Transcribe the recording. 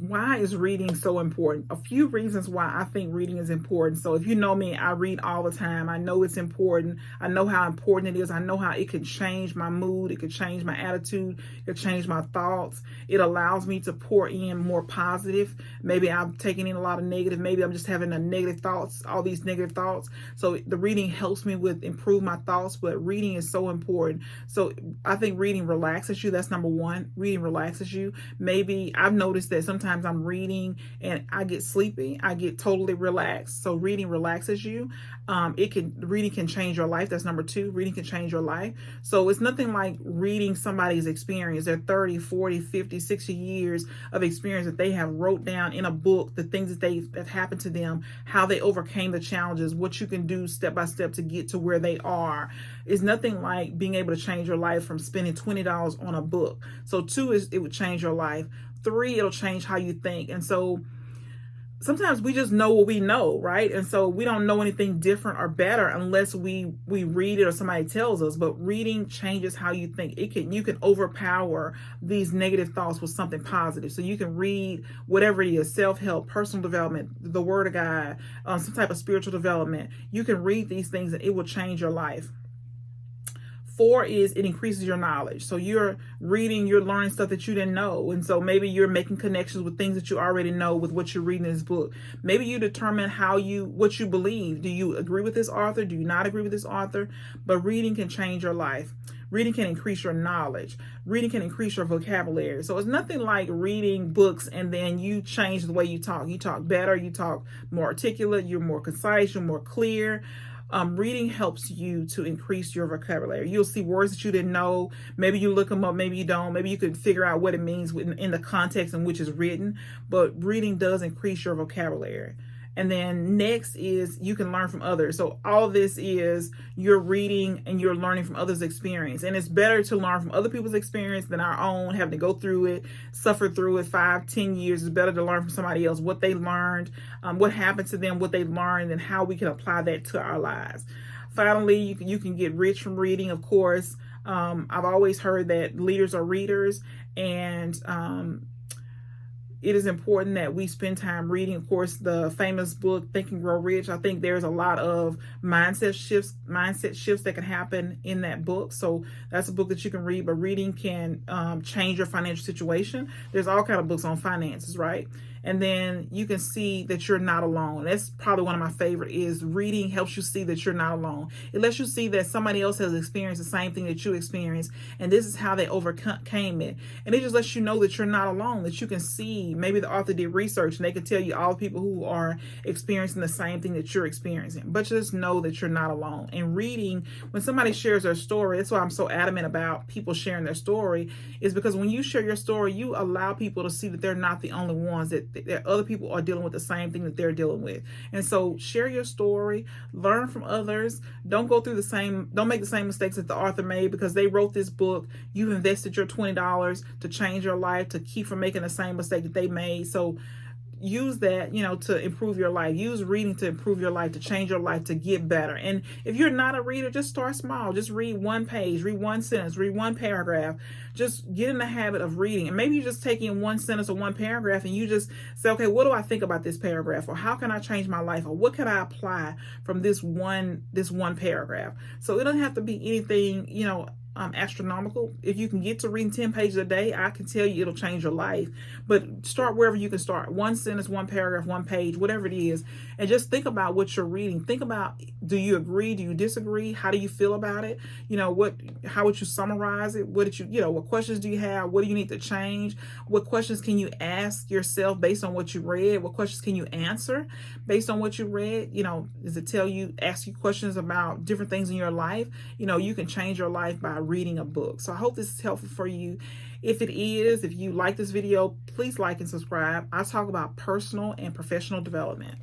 Why is reading so important? A few reasons why I think reading is important. So if you know me, I read all the time. I know it's important. I know how important it is. I know how it can change my mood. It could change my attitude. It could change my thoughts. It allows me to pour in more positive. Maybe I'm taking in a lot of negative. Maybe I'm just having a negative thoughts, all these negative thoughts. So the reading helps me with improve my thoughts, but reading is so important. So I think reading relaxes you. That's number one. Reading relaxes you. Maybe I've noticed that sometimes I'm reading and I get sleepy. I get totally relaxed. So reading relaxes you. Reading can change your life. That's number two. Reading can change your life. So it's nothing like reading somebody's experience, their 30, 40, 50, 60 years of experience that they have wrote down in a book, the things that happened to them, how they overcame the challenges, what you can do step by step to get to where they are. It's nothing like being able to change your life from spending $20 on a book. So two is it would change your life. Three, it'll change how you think. And so sometimes we just know what we know, right? And so we don't know anything different or better unless we read it or somebody tells us. But reading changes how you think. You can overpower these negative thoughts with something positive. So you can read whatever it is, self-help, personal development, the Word of God, some type of spiritual development. You can read these things and it will change your life. Four is it increases your knowledge. So you're reading, you're learning stuff that you didn't know. And so maybe you're making connections with things that you already know with what you're reading in this book. Maybe you determine what you believe. Do you agree with this author? Do you not agree with this author? But reading can change your life. Reading can increase your knowledge. Reading can increase your vocabulary. So it's nothing like reading books and then you change the way you talk. You talk better, you talk more articulate, you're more concise, you're more clear. Reading helps you to increase your vocabulary. You'll see words that you didn't know. Maybe you look them up, maybe you don't. Maybe you can figure out what it means in the context in which it's written. But reading does increase your vocabulary. And then next is you can learn from others. So all of this is you're reading and you're learning from others' experience. And it's better to learn from other people's experience than our own, having to go through it, suffer through it 5, 10 years. It's better to learn from somebody else, what they learned, what happened to them, what they learned, and how we can apply that to our lives. Finally, you can get rich from reading, of course. I've always heard that leaders are readers, and it is important that we spend time reading. Of course, the famous book, Think and Grow Rich. I think there's a lot of mindset shifts that can happen in that book. So that's a book that you can read, but reading can change your financial situation. There's all kind of books on finances, right? And then you can see that you're not alone. That's probably one of my favorite is reading helps you see that you're not alone. It lets you see that somebody else has experienced the same thing that you experienced, and this is how they overcame it. And it just lets you know that you're not alone, that you can see, maybe the author did research and they can tell you all the people who are experiencing the same thing that you're experiencing. But just know that you're not alone. And reading, when somebody shares their story, that's why I'm so adamant about people sharing their story, is because when you share your story, you allow people to see that they're not the only ones, that other people are dealing with the same thing that they're dealing with. And so share your story, learn from others. Don't make the same mistakes that the author made because they wrote this book. You've invested your $20 to change your life, to keep from making the same mistake that they made. So use that, to improve your life. Use reading to improve your life, to change your life, to get better. And if you're not a reader, just start small. Just read one page, read one sentence, read one paragraph. Just get in the habit of reading. And maybe you just take in one sentence or one paragraph and you just say, okay, what do I think about this paragraph? Or how can I change my life? Or what can I apply from this one paragraph? So it doesn't have to be anything, astronomical. If you can get to reading 10 pages a day, I can tell you it'll change your life. But start wherever you can start. One sentence, one paragraph, one page, whatever it is. And just think about what you're reading. Think about, do you agree? Do you disagree? How do you feel about it? How would you summarize it? What questions do you have? What do you need to change? What questions can you ask yourself based on what you read? What questions can you answer based on what you read? Does it ask you questions about different things in your life? You can change your life by reading a book. So I hope this is helpful for you. If it is, if you like this video, please like and subscribe. I talk about personal and professional development.